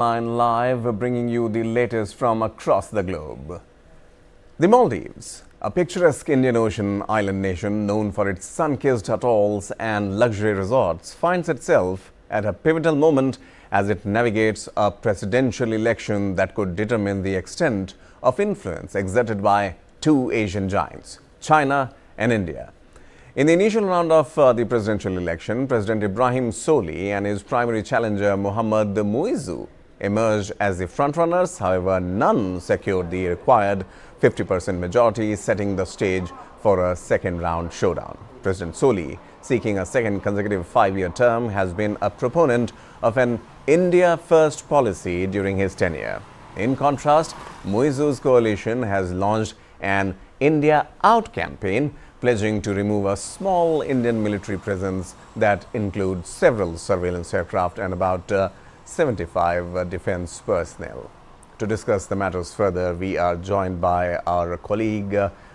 News9 Live, bringing you the latest from across the globe. The Maldives, a picturesque Indian Ocean island nation known for its sun-kissed atolls and luxury resorts, finds itself at a pivotal moment as it navigates a presidential election that could determine the extent of influence exerted by two Asian giants, China and India. In the initial round of the presidential election, President Ibrahim Solih and his primary challenger Mohamed Muizzu emerged as the frontrunners. However, none secured the required 50% majority, setting the stage for a second-round showdown. President Solih, seeking a second consecutive 5-year term, has been a proponent of an India-first policy during his tenure. In contrast, Muizzu's coalition has launched an India Out campaign, pledging to remove a small Indian military presence that includes several surveillance aircraft and about 75 defense personnel. To discuss the matters further, we are joined by our colleague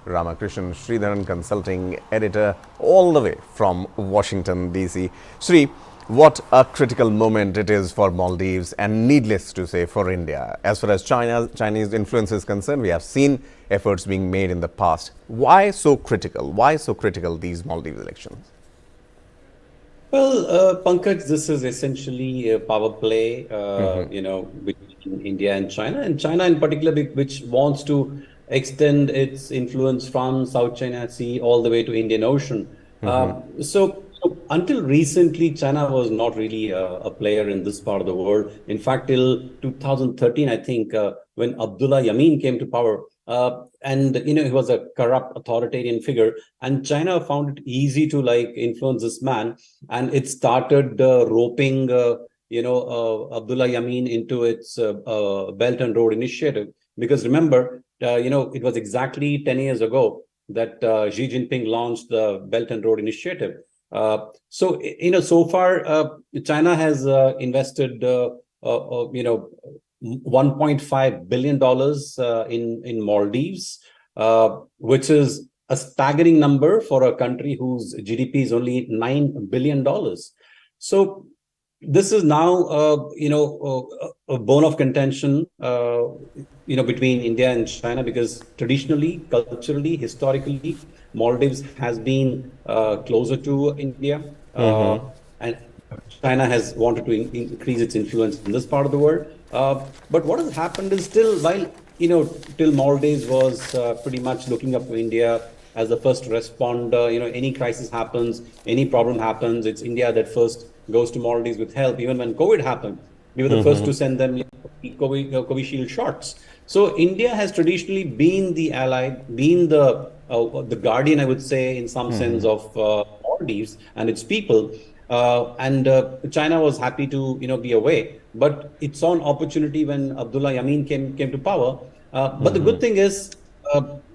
Ramakrishnan Sridharan, consulting editor, all the way from Washington, D.C. Sri, what a critical moment it is for Maldives and, needless to say, for India. As far as Chinese influence is concerned, we have seen efforts being made in the past. Why so critical? Why so critical these Maldives elections? Well, Pankaj, this is essentially a power play, between India and China in particular, which wants to extend its influence from South China Sea all the way to Indian Ocean. So until recently, China was not really a player in this part of the world. In fact, till 2013, I think, when Abdullah Yameen came to power, he was a corrupt authoritarian figure, and China found it easy to influence this man, and it started roping Abdullah Yameen into its Belt and Road Initiative. Because remember, it was exactly 10 years ago that Xi Jinping launched the Belt and Road Initiative. So far, China has invested, $1.5 billion in Maldives, which is a staggering number for a country whose GDP is only $9 billion. So this is now, a bone of contention, between India and China, because traditionally, culturally, historically, Maldives has been closer to India, and China has wanted to increase its influence in this part of the world. But what has happened is, till Maldives was pretty much looking up to India as the first responder. Any crisis happens, any problem happens, it's India that first goes to Maldives with help. Even when COVID happened, we were the first to send them COVID shots. So India has traditionally been the ally, been the guardian, I would say, in some sense, of Maldives and its people. China was happy to be away, but it saw an opportunity when Abdullah Yameen came to power. But the good thing is,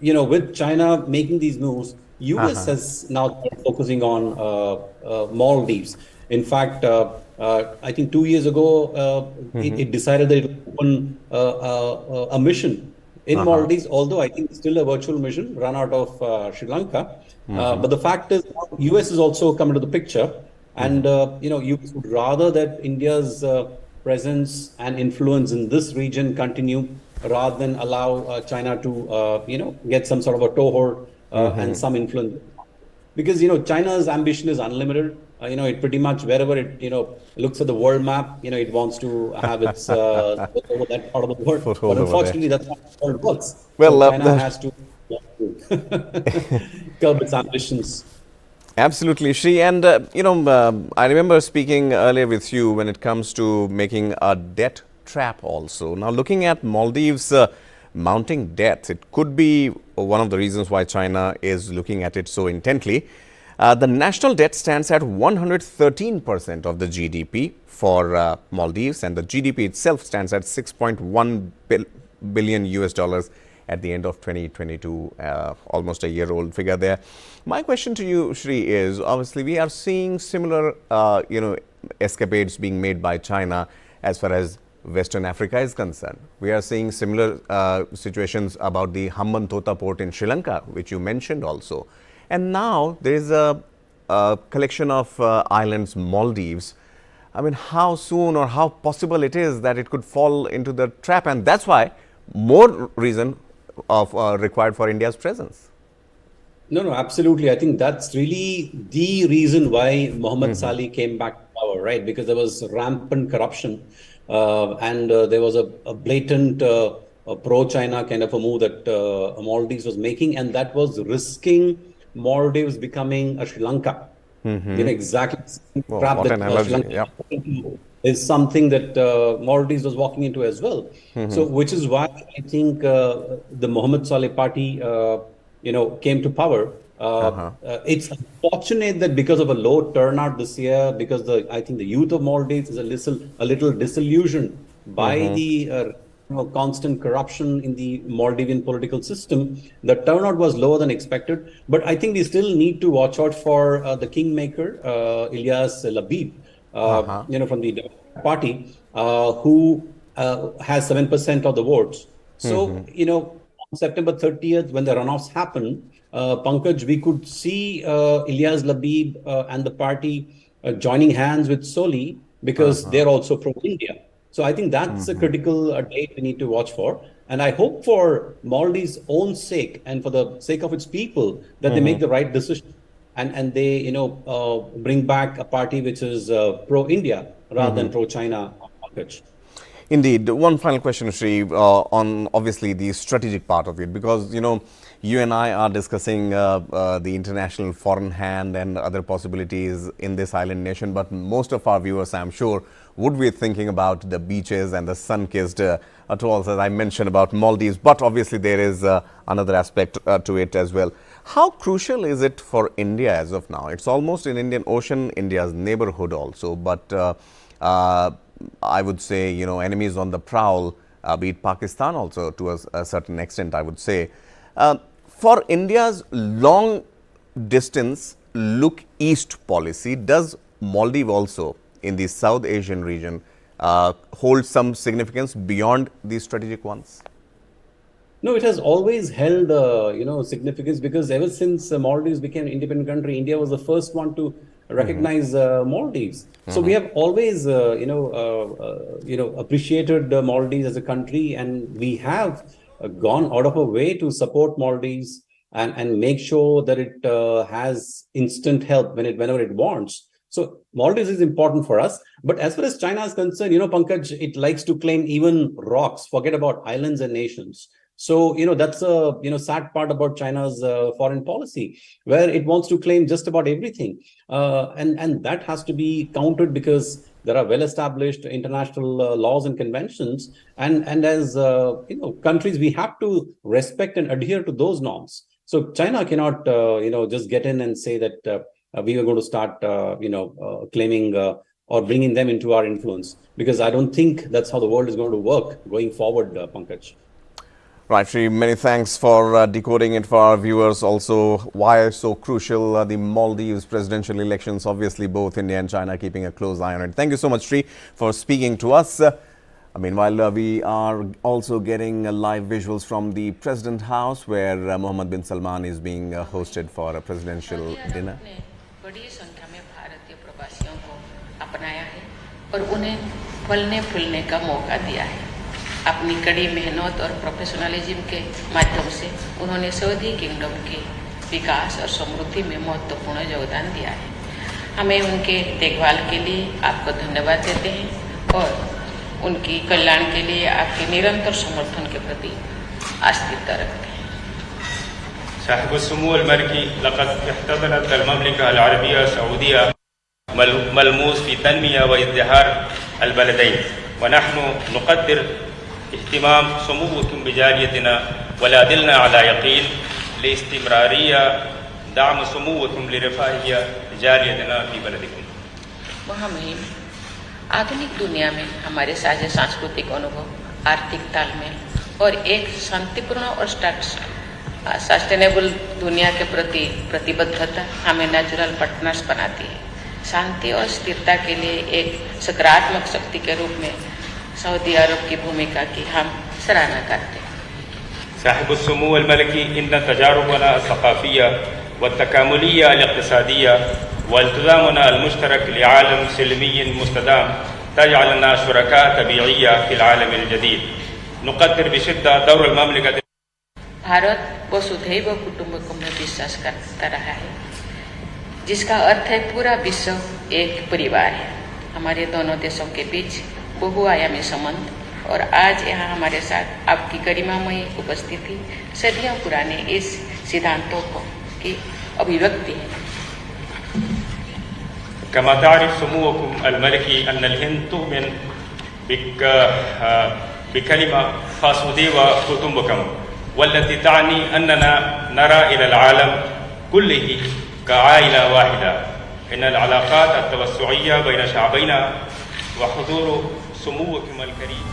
with China making these moves, US has now started focusing on Maldives. In fact, I think 2 years ago, it decided that it would open a mission in Maldives, although I think it's still a virtual mission run out of Sri Lanka. But the fact is, US has also come into the picture. And, you would rather that India's presence and influence in this region continue, rather than allow China to, get some sort of a toehold and some influence. Because, China's ambition is unlimited. It pretty much, wherever it, looks at the world map, it wants to have its over that part of the world. But unfortunately, that's not how it works. Well, so China has to curb its ambitions. Absolutely, Shri. And, I remember speaking earlier with you when it comes to making a debt trap also. Now, looking at Maldives' mounting debt, it could be one of the reasons why China is looking at it so intently. The national debt stands at 113% of the GDP for Maldives, and the GDP itself stands at $6.1 billion US at the end of 2022, almost a year-old figure there. My question to you, Shri, is obviously we are seeing similar, escapades being made by China as far as Western Africa is concerned. We are seeing similar situations about the Hambantota port in Sri Lanka, which you mentioned also. And now there is a collection of islands, Maldives, I mean, how soon or how possible it is that it could fall into the trap, and that's why more reason of required for India's presence. No, absolutely. I think that's really the reason why Mohamed Salih came back to power, right? Because there was rampant corruption, and there was a blatant pro-China kind of a move that Maldives was making, and that was risking Maldives becoming a Sri Lanka. Exactly the trap what that an analogy! Sri Lanka Yeah. is something that Maldives was walking into as well. So, which is why I think the Mohamed Saleh party, came to power. It's unfortunate that because of a low turnout this year, because I think the youth of Maldives is a little disillusioned by the constant corruption in the Maldivian political system. The turnout was lower than expected, but I think we still need to watch out for the kingmaker, Ilyas Labib, from the Democratic Party, who has 7% of the votes. So, on September 30th, when the runoffs happen, Pankaj, we could see Ilyas Labib and the party joining hands with Solih, because they're also pro-India. So I think that's a critical date we need to watch for. And I hope for Maldives' own sake and for the sake of its people that they make the right decision and they, bring back a party which is pro-India rather than pro-China. Indeed. One final question, Shri, on obviously the strategic part of it, because, you and I are discussing the international foreign hand and other possibilities in this island nation, but most of our viewers, I'm sure, would be thinking about the beaches and the sun-kissed atolls, as I mentioned about Maldives, but obviously there is another aspect to it as well. How crucial is it for India as of now? It's almost in Indian Ocean, India's neighborhood also, but I would say, enemies on the prowl, be it Pakistan also to a certain extent, I would say. For India's long distance look east policy, does Maldives also in the South Asian region hold some significance beyond these strategic ones? No, it has always held, significance, because ever since Maldives became an independent country, India was the first one to recognize Maldives. So we have always, appreciated Maldives as a country, and we have gone out of our way to support Maldives and make sure that it has instant help whenever it wants. So Maldives is important for us. But as far as China is concerned, Pankaj, it likes to claim even rocks, forget about islands and nations. So, that's a, sad part about China's foreign policy, where it wants to claim just about everything. And that has to be countered, because there are well-established international laws and conventions. And as, countries, we have to respect and adhere to those norms. So China cannot, just get in and say that we are going to start, claiming or bringing them into our influence, because I don't think that's how the world is going to work going forward, Pankaj. Right, Shri, many thanks for decoding it for our viewers. Also, why so crucial the Maldives presidential elections, obviously both India and China keeping a close eye on it. Thank you so much, Shri, for speaking to us. Meanwhile, we are also getting live visuals from the President House, where Mohammed bin Salman is being hosted for a presidential dinner. अपनी कड़ी मेहनत और professionalism के माध्यम से उन्होंने Saudi kingdom के विकास और समृद्धि में महत्वपूर्ण योगदान दिया है। हमें उनके देखभाल के लिए आपको धन्यवाद देते हैं और उनकी कल्याण के लिए आपके निरंतर समर्थन के प्रति आस्था रखते हैं। صاحب السمو الملكي لقد احتضنت المملكة العربية السعودية ملموس في تنمية وازدهار البلدين، ونحن نقدر اهتمام سموكم بجاليتنا ولا زلنا على يقين لاستمرارية دعم سموكم لرفاهية جاليتنا في بلدكم. महामहिम, आधुनिक दुनिया में हमारे साझे सांस्कृतिक अनुभव, आर्थिक तालमेल और एक शांतिपूर्ण और सस्टेनेबल दुनिया के प्रति प्रतिबद्धता हमें नेचुरल पार्टनर्स बनाती है। शांति और स्थिरता के लिए एक सकारात्मक शक्ति के रूप में सऊदी अरब की भूमिका की हम सराहना करते हैं। صاحب السمو الملكي إن تجاربنا الثقافية والتكاملية الاقتصادية والتزامنا المشترك لعالم سلمي مستدام تجعلنا شركاء طبيعية في العالم الجديد. نقدر بشدة دور المملكة. भारत वसुधैव कुटुंबकम में विश्वास करता रहा है, जिसका अर्थ है पूरा विश्व एक परिवार है. हमारे दोनों देशों के बीच बहुआयामी संबंध और आज यहाँ हमारे साथ आपकी गरिमामयी उपस्थिति सदियों पुराने इस सिद्धांतों की अभिव्यक्ति है. كما تعرف سموكم الملكي أن الهند تؤمن بكلمة فاسوديوا كوتومبكم، والتي تعني أننا نرى إلى العالم كله كعائلة واحدة. إن العلاقات التوسعية بين شعبينا وحضور سموكم الكريم.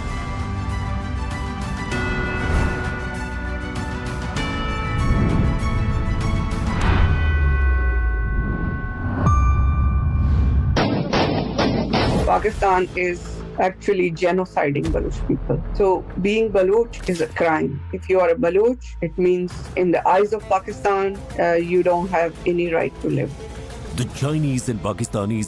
Pakistan is actually genociding Baloch people. So being Baloch is a crime. If you are a Baloch, it means in the eyes of Pakistan, you don't have any right to live. The Chinese and Pakistanis